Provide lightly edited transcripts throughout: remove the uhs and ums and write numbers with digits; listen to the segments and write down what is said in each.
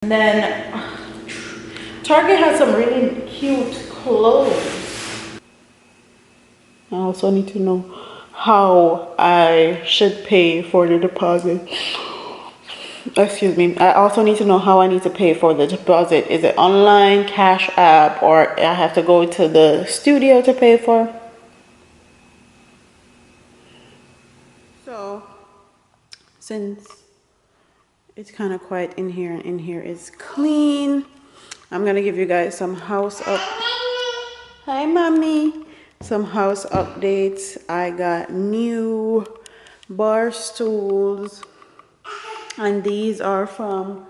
And then Target has some really cute clothes. I also need to know how I should pay for the deposit. Excuse me. I also need to know how I need to pay for the deposit. Is it online, Cash App, or I have to go to the studio to pay for? So, since it's kind of quiet in here and in here is clean, I'm gonna give you guys some house up. Hi, mommy. Some house updates. I got new bar stools, and these are from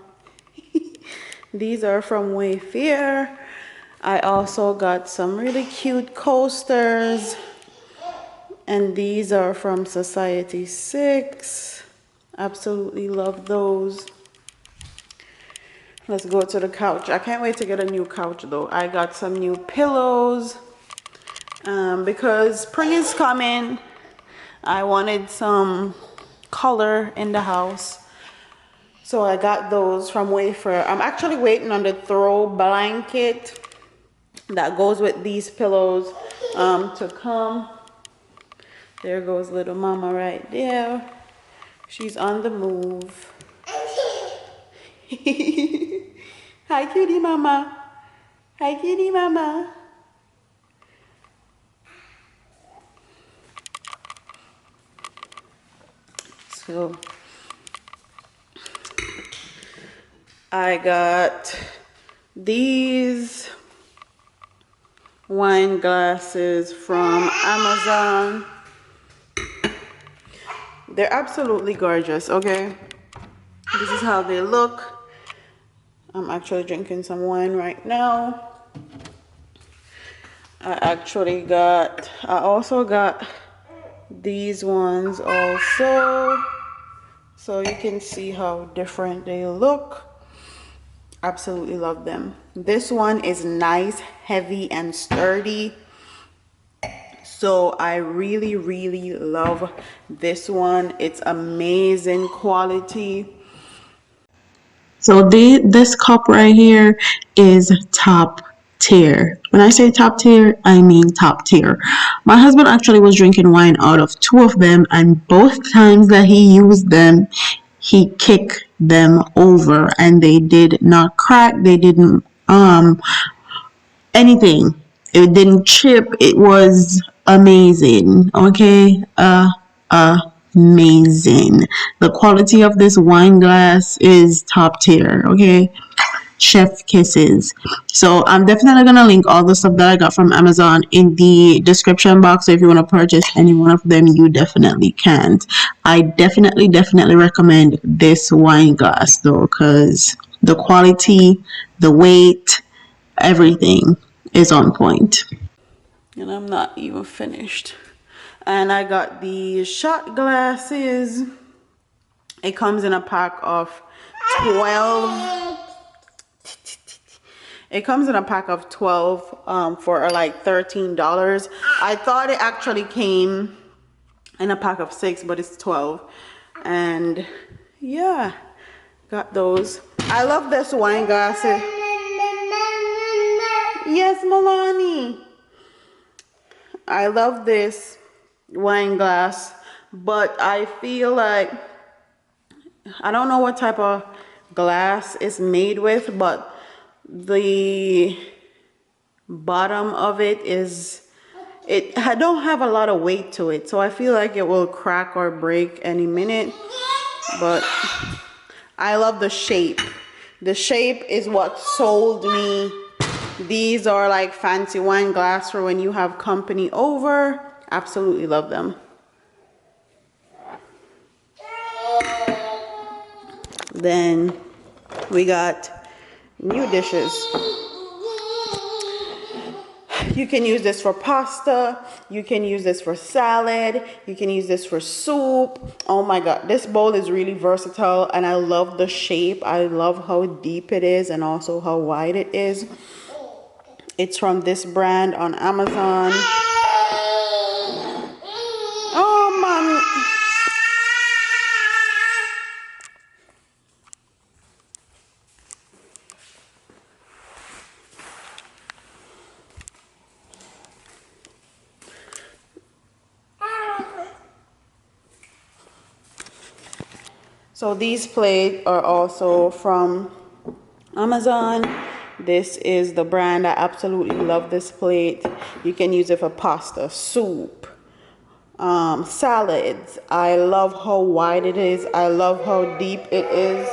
Wayfair. I also got some really cute coasters, and these are from Society 6. Absolutely love those. Let's go to the couch. I can't wait to get a new couch though. I got some new pillows because spring is coming. I wanted some color in the house, so I got those from Wayfair. I'm actually waiting on the throw blanket that goes with these pillows to come. There goes little mama right there. She's on the move. Hi, cutie mama. Hi, cutie mama. So I got these wine glasses from Amazon. They're absolutely gorgeous, okay? This is how they look. I'm actually drinking some wine right now. I also got these ones also, so you can see how different they look. Absolutely love them. This one is nice, heavy, and sturdy. So I really, really love this one. It's amazing quality. So this cup right here is top tier. When I say top tier, I mean top tier. My husband actually was drinking wine out of two of them, and both times that he used them, he kicked them over, and they did not crack. They didn't anything. It didn't chip. It was amazing. Okay, amazing. The quality of this wine glass is top tier. Okay, chef kisses. So I'm definitely gonna link all the stuff that I got from Amazon in the description box. So if you want to purchase any one of them, you definitely can. I definitely recommend this wine glass though, because the quality, the weight, everything is on point. And I'm not even finished. And I got the shot glasses. It comes in a pack of 12. It comes in a pack of 12 for like $13. I thought it actually came in a pack of 6, but it's 12. And yeah, got those. I love this wine glasses. Yes, Milani. I love this wine glass, but I feel like I don't know what type of glass it's made with, but the bottom of I don't have a lot of weight to it, so I feel like it will crack or break any minute. But I love the shape. The shape is what sold me. These are like fancy wine glass for when you have company over. Absolutely love them. Then we got new dishes. You can use this for pasta. You can use this for salad. You can use this for soup. Oh my God, this bowl is really versatile and I love the shape. I love how deep it is and also how wide it is. It's from this brand on Amazon. Oh, mommy. So these plates are also from Amazon. This is the brand. I absolutely love this plate. You can use it for pasta, soup, salads. I love how wide it is. I love how deep it is.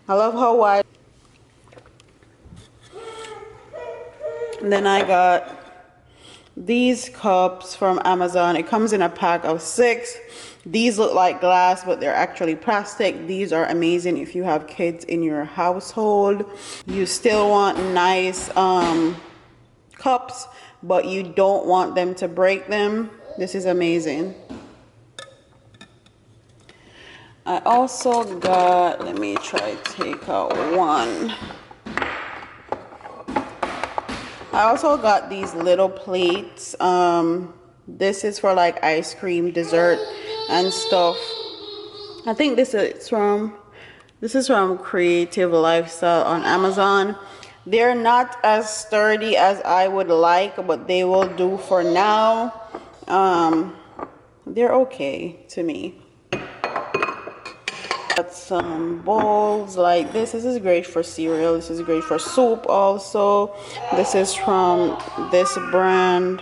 I love how wide. And then I got these cups from Amazon. It comes in a pack of 6. These look like glass, but they're actually plastic. These are amazing if you have kids in your household. You still want nice cups, but you don't want them to break them. This is amazing. I also got, let me try to take out one. I also got these little plates. This is for like ice cream, dessert, and stuff. I think this is from Creative Lifestyle on Amazon. They're not as sturdy as I would like, but they will do for now. They're okay to me. Got some bowls like this. This is great for cereal. This is great for soup also. This is from this brand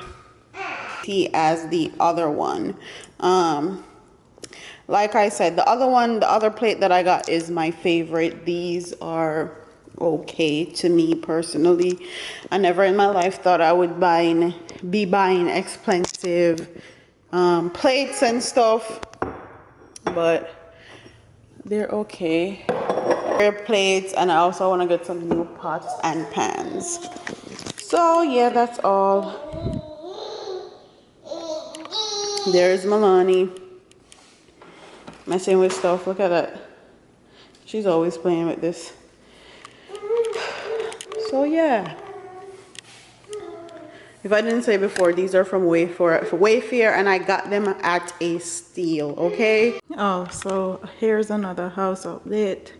as the other one. Like I said, the other plate that I got is my favorite. These are okay to me personally. I never in my life thought I would be buying expensive plates and stuff, but they're okay. They're plates, and I also want to get some new pots and pans. So yeah, that's all. There's Milani messing with stuff. Look at that. She's always playing with this. So yeah. If I didn't say before, these are from Wayfair, and I got them at a steal, okay? Oh, so here's another house update.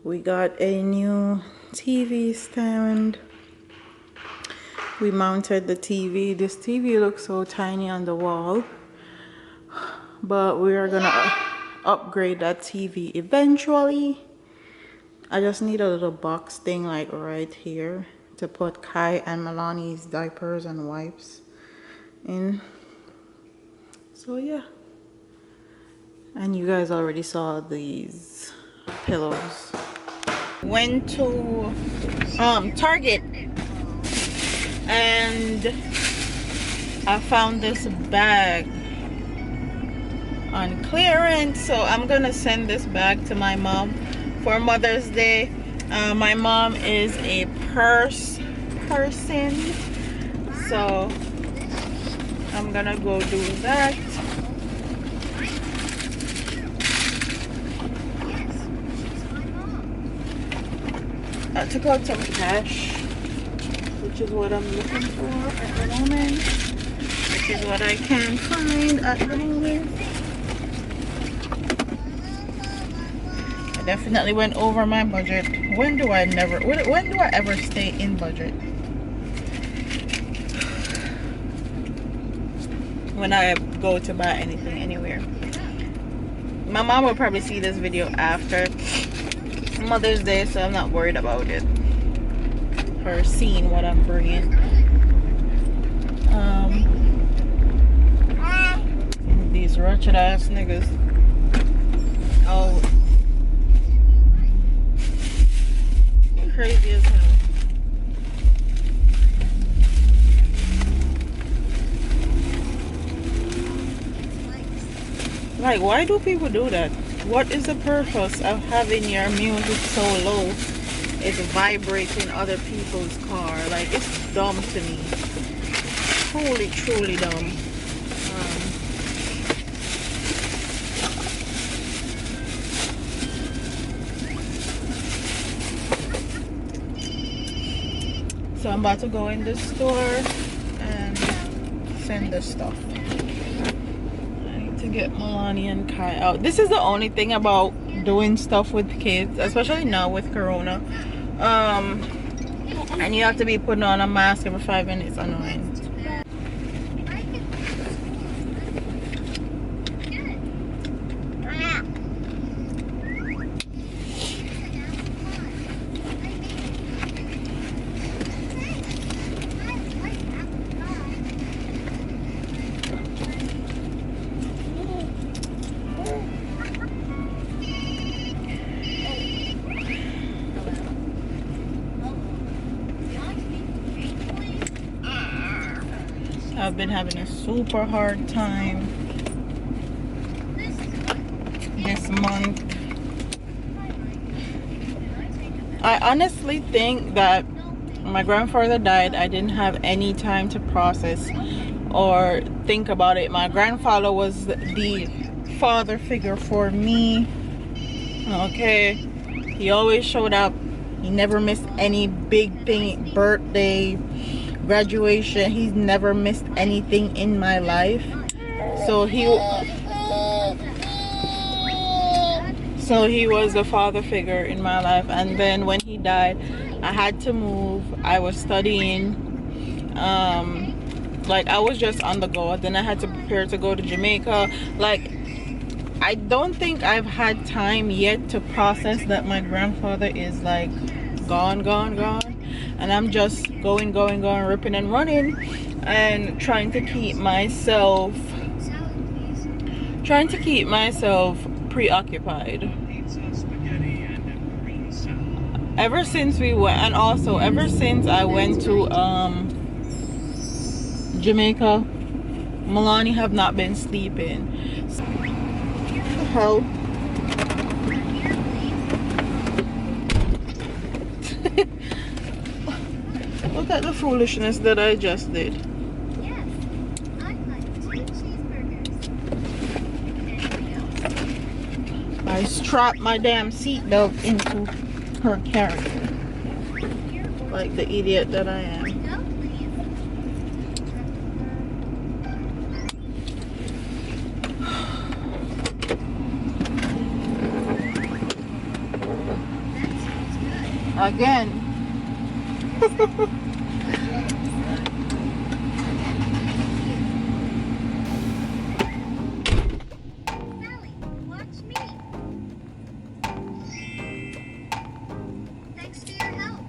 We got a new TV stand. We mounted the TV. This TV looks so tiny on the wall, but we are gonna upgrade that TV eventually. I just need a little box thing like right here to put Kai and Milani's diapers and wipes in. So yeah. And you guys already saw these pillows. Went to Target and I found this bag on clearance, so I'm gonna send this bag to my mom for Mother's Day. My mom is a purse person, so I'm gonna go do that. I took out some cash, which is what I'm looking for at the moment. Which is what I can find at the moment. I definitely went over my budget. When do I ever stay in budget? When I go to buy anything anywhere. My mom will probably see this video after Mother's Day, so I'm not worried about it. Her seeing what I'm bringing. These wretched ass niggas. Oh, crazy as hell. Like, why do people do that? What is the purpose of having your music so low it's vibrating other people's car? Like, it's dumb to me. Truly dumb. So I'm about to go in the store and send the stuff. To get Milani and Kai out. This is the only thing about doing stuff with kids, especially now with Corona. And you have to be putting on a mask every 5 minutes. Annoying. have been having a super hard time this month. I honestly think that my grandfather died. I didn't have any time to process or think about it. My grandfather was the father figure for me. Okay, he always showed up. He never missed any big thing, birthday, graduation. He's never missed anything in my life. So he was the father figure in my life. And then when he died, I had to move. I was studying. Like, I was just on the go. Then I had to prepare to go to Jamaica. Like, I don't think I've had time yet to process that my grandfather is like gone. And I'm just going, ripping and running, and trying to keep myself preoccupied. Ever since we went, and also ever since I went to Jamaica, Milani have not been sleeping. Hell. Look at the foolishness that I just did. Yes, I'd like 2 cheeseburgers. I strapped my damn seatbelt into her character. Like the idiot that I am. No, please. Again. Sally, watch me. Thanks for your help.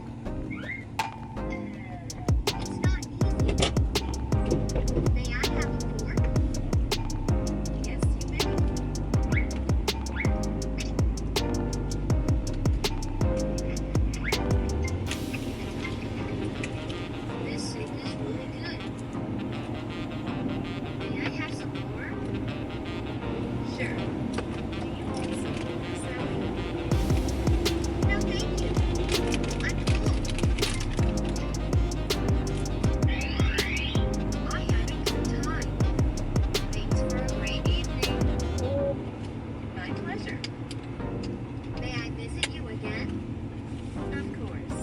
It's not easy. May I have a fork? Yes, you may. This soup is really good. May I have some more? Sure. Do you want some more, Sally? No, thank you. I'm full. I'm having some time. Thanks for a great evening. My pleasure. May I visit you again? Of course.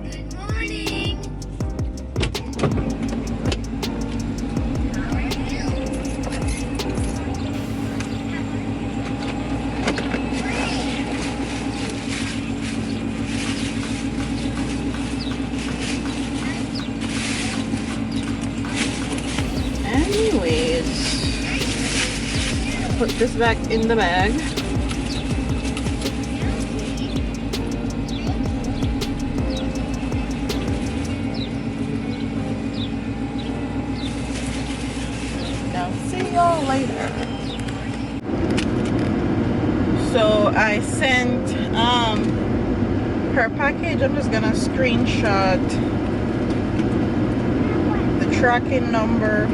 Good morning. How are you? Anyways, put this back in the bag. I'll see y'all later. So I sent her package. I'm just gonna screenshot the tracking number.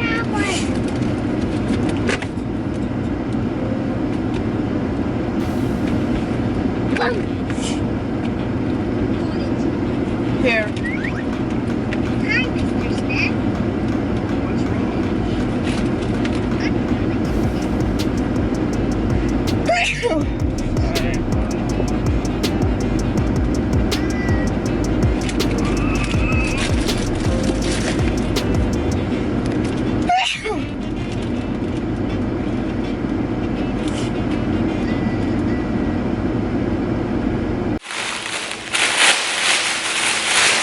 Here. Hi, Mr. Smith. What's wrong?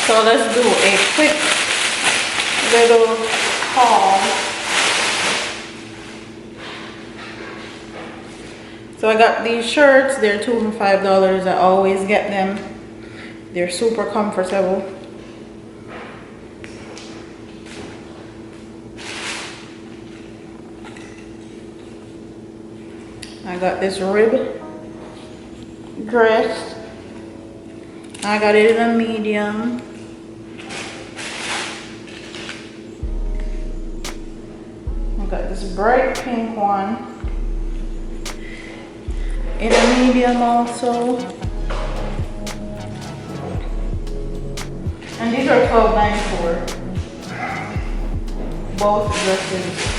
So let's do a quick little haul. So I got these shirts. They're 2 for $5. I always get them. They're super comfortable. I got this rib dress. I got it in a medium. I got this bright pink one in a medium also. And these are $12.94. Both dresses.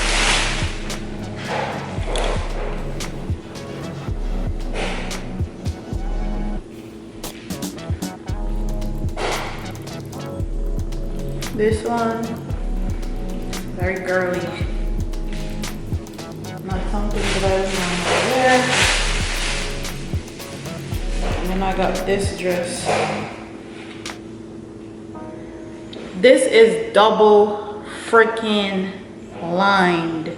This one, very girly. Not something that I was going to wear. And then I got this dress. This is double freaking lined.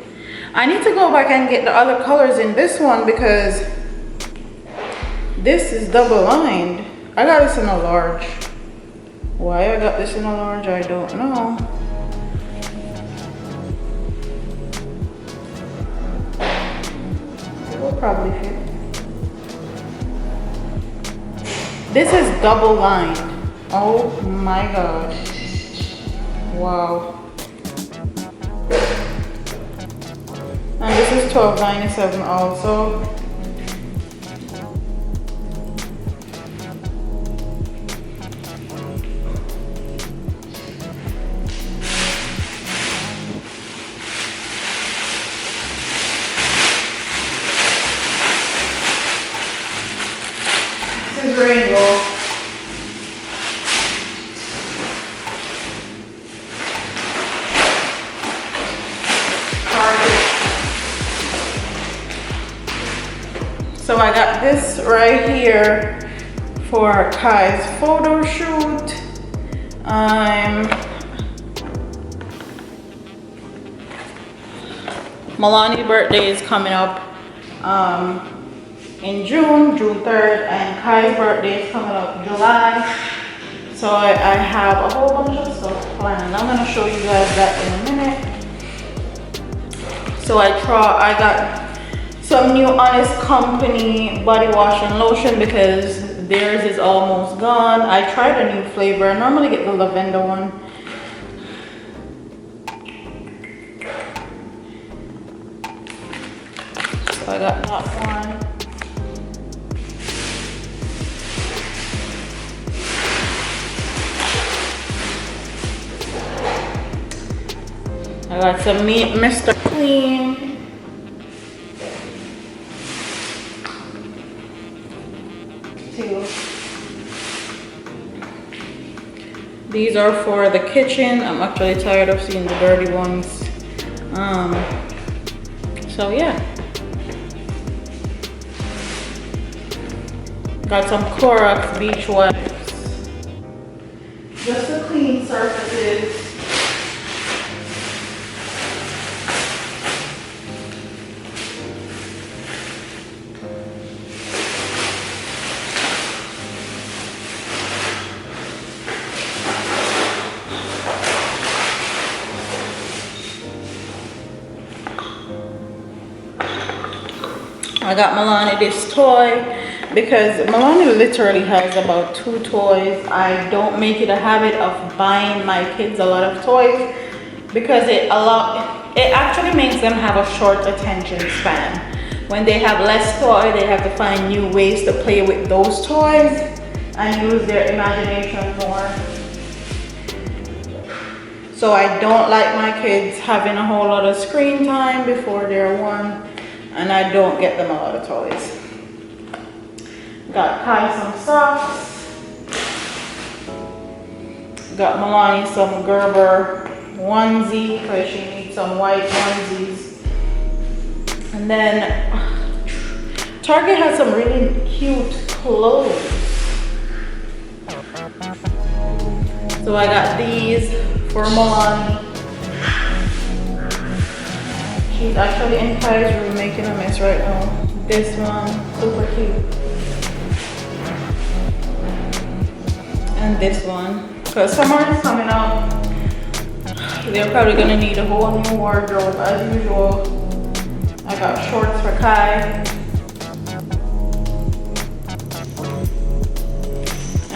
I need to go back and get the other colors in this one because this is double lined. I got this in a large. Why I got this in a large, I don't know. It will probably fit. This is double lined. Oh my god. Wow. And this is $12.97 also. This is rainbow. So I got this right here for Kai's photo shoot. Milani's birthday is coming up in June 3rd, and Kai's birthday is coming up July. So I have a whole bunch of stuff planned. I'm gonna show you guys that in a minute. So I got some new Honest Company body wash and lotion because theirs is almost gone. I tried a new flavor. I normally get the lavender one. So I got that one. I got some Mr. Clean. These are for the kitchen. I'm actually tired of seeing the dirty ones. So yeah. Got some Clorox beach wipes. Just to clean surfaces. I got Milani this toy because Milani literally has about 2 toys. I don't make it a habit of buying my kids a lot of toys because it actually makes them have a short attention span. When they have less toy, they have to find new ways to play with those toys and use their imagination more. So I don't like my kids having a whole lot of screen time before they're 1. And I don't get them a lot of toys. Got Kai some socks. Got Milani some Gerber onesie because she needs some white onesies. And then Target has some really cute clothes. So I got these for Milani. She's actually in Kai's room making a mess right now. This one, super cute. And this one, because summer is coming up. They're probably gonna need a whole new wardrobe as usual. I got shorts for Kai.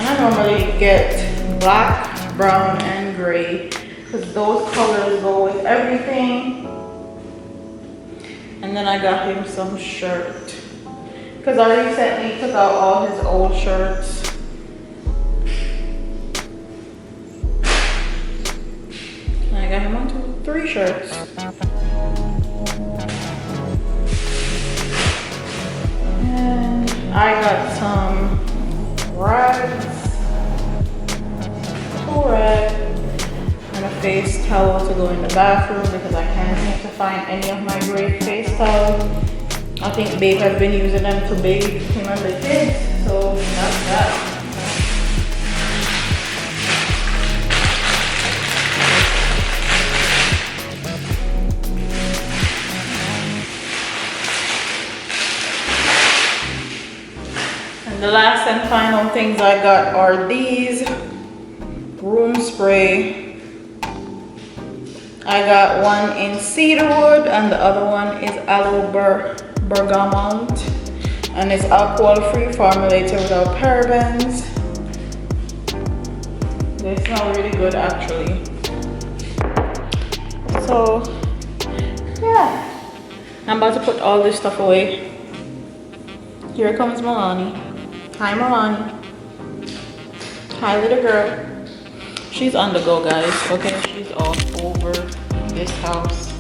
I normally get black, brown, and gray because those colors go with everything. And then I got him some shirt because I recently took out all his old shirts. And I got him 1, 2, 3 shirts. And I got some rags, 2 rags, and a face towel to go in the bathroom because I can't seem to find any of my gray face towels. I think Babe has been using them to bathe him and the kids, so that's that. And the last and final things I got are these room spray. I got one in cedarwood and the other one is aloe bergamot, and it's alcohol-free, formulated without parabens. They smell really good actually. So yeah, I'm about to put all this stuff away. Here comes Milani. Hi Milani. Hi little girl. She's on the go, guys. Okay, she's all over this house.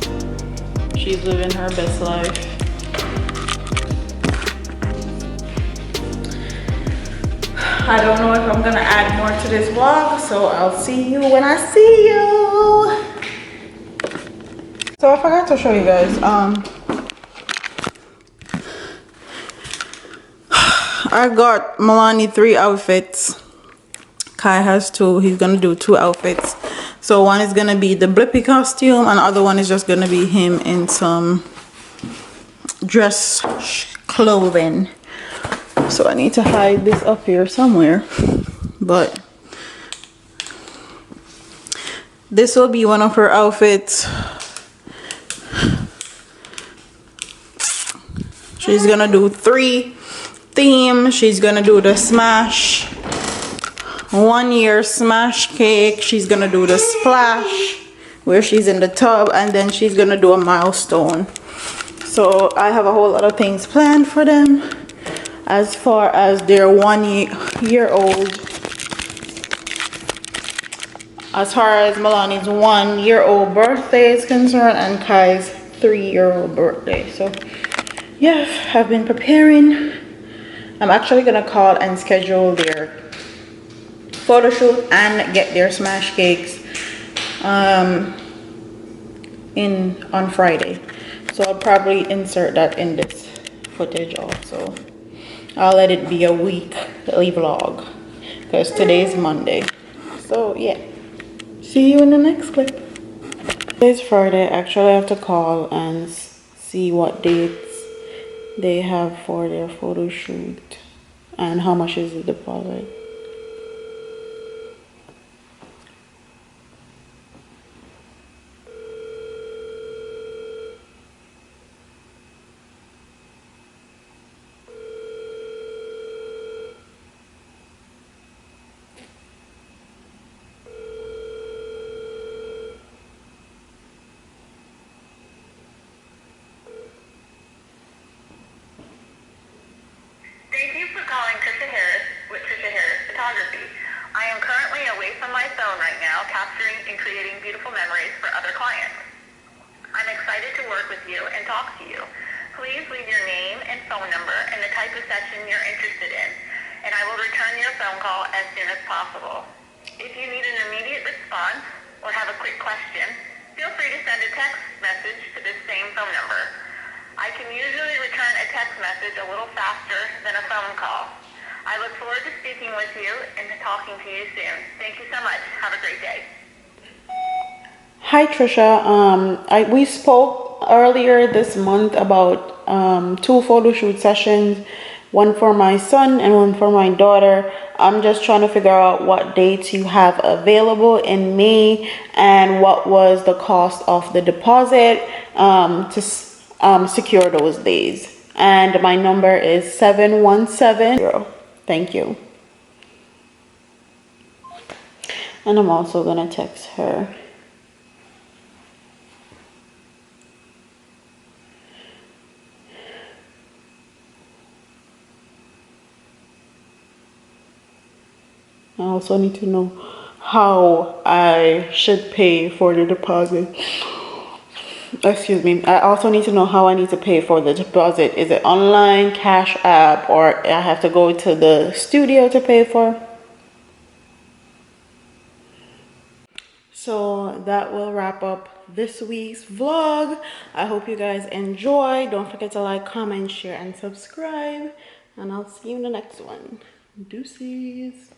She's living her best life. I don't know if I'm gonna add more to this vlog, so I'll see you when I see you. So I forgot to show you guys. I got Milani 3 outfits. Kai has 2. He's gonna do 2 outfits. So one is gonna be the Blippi costume, and the other one is just gonna be him in some dress clothing. So I need to hide this up here somewhere, but this will be one of her outfits. She's gonna do 3 themes. She's gonna do the smash 1-year smash cake. She's gonna do the splash where she's in the tub, and then she's gonna do a milestone. So I have a whole lot of things planned for them as far as their 1-year-old. As far as Milani's 1-year-old birthday is concerned and Kai's 3-year-old birthday. So yeah, I've been preparing. I'm actually gonna call and schedule their photo shoot and get their smash cakes on Friday. So I'll probably insert that in this footage also. I'll let it be a weekly vlog because today's Monday. So yeah, see you in the next clip. Today's Friday. Actually I have to call and see what dates they have for their photo shoot and how much is the deposit. I am currently away from my phone right now, capturing and creating beautiful memories for other clients. I'm excited to work with you and talk to you. Please leave your name and phone number and the type of session you're interested in, and I will return your phone call as soon as possible. If you need an immediate response or have a quick question, feel free to send a text message to this same phone number. I can usually return a text message a little faster than a phone call. I look forward to speaking with you and talking to you soon. Thank you so much. Have a great day. Hi Trisha, we spoke earlier this month about 2 photo shoot sessions, one for my son and one for my daughter. I'm just trying to figure out what dates you have available in May and what was the cost of the deposit to secure those days. And my number is 7170. Thank you. And I'm also gonna text her. I also need to know how I should pay for the deposit. Excuse me. I also need to know how I need to pay for the deposit. Is it online, Cash App, or I have to go to the studio to pay for? So that will wrap up this week's vlog. I hope you guys enjoy. Don't forget to like, comment, share, and subscribe. And I'll see you in the next one. Deuces.